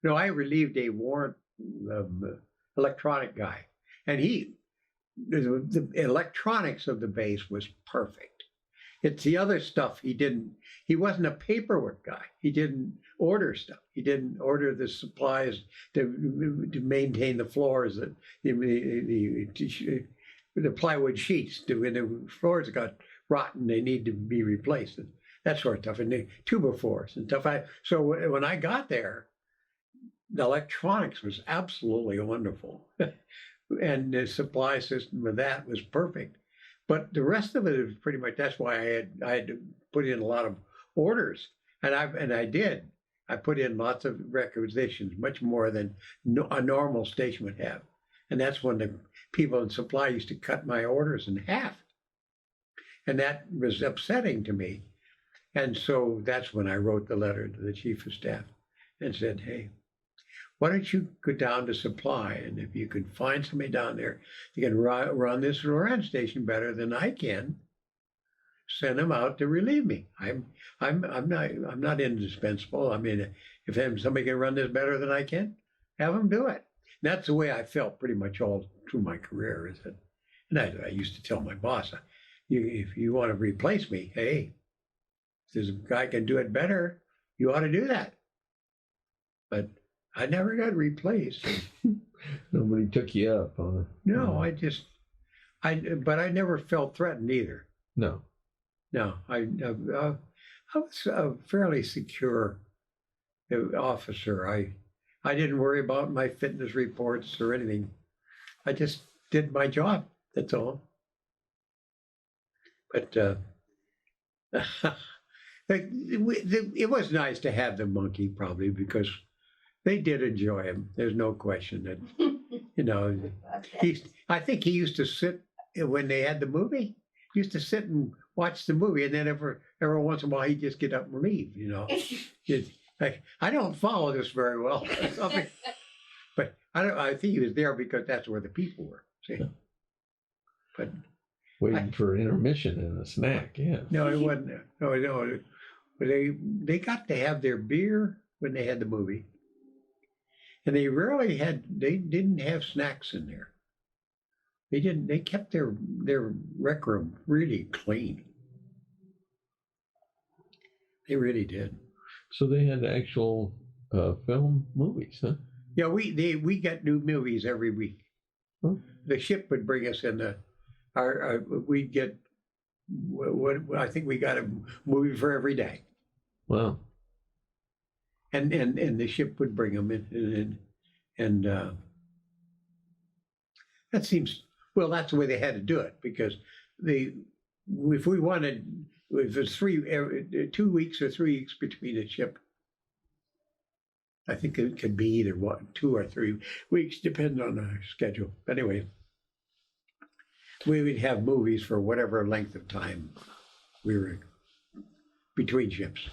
No, I relieved a warrant electronic guy, and the electronics of the base was perfect. It's the other stuff he didn't. He wasn't a paperwork guy. He didn't order stuff. He didn't order the supplies to maintain the floors, the plywood sheets. When the floors got rotten, they need to be replaced, and that sort of stuff, and the tuba floors and stuff. So when I got there, the electronics was absolutely wonderful, and the supply system of that was perfect. But the rest of it is pretty much. That's why I had to put in a lot of orders, and I did. I put in lots of requisitions, much more than a normal station would have, and that's when the people in supply used to cut my orders in half, and that was upsetting to me. And so that's when I wrote the letter to the chief of staff and said, "Hey, why don't you go down to supply, and if you can find somebody down there who can run this LORAN station better than I can, send them out to relieve me. I'm not indispensable. I mean, if somebody can run this better than I can, have them do it." And that's the way I felt pretty much all through my career. Is that, and I used to tell my boss, if you want to replace me, hey, if there's a guy can do it better, you ought to do that. But I never got replaced. Nobody took you up, huh? No, but I never felt threatened either. No. No, I was a fairly secure officer. I didn't worry about my fitness reports or anything. I just did my job. That's all. But it was nice to have the monkey, probably, because they did enjoy him. There's no question that, I think he used to sit when they had the movie. He used to sit and watch the movie, and then every once in a while he'd just get up and leave. I don't follow this very well, but I think he was there because that's where the people were. See, but waiting for intermission and a snack. Yeah. No, it wasn't. No. But they got to have their beer when they had the movie. And they didn't have snacks in there. They kept their rec room really clean. They really did. So they had actual film movies, huh? Yeah, we got new movies every week. Huh? The ship would bring us in we'd get, what I think we got a movie for every day. Wow. And the ship would bring them in, and that seems, well, that's the way they had to do it, because if it's 2 weeks or 3 weeks between a ship, I think it could be either 2 or 3 weeks, depending on the schedule. But anyway, we would have movies for whatever length of time we were between ships.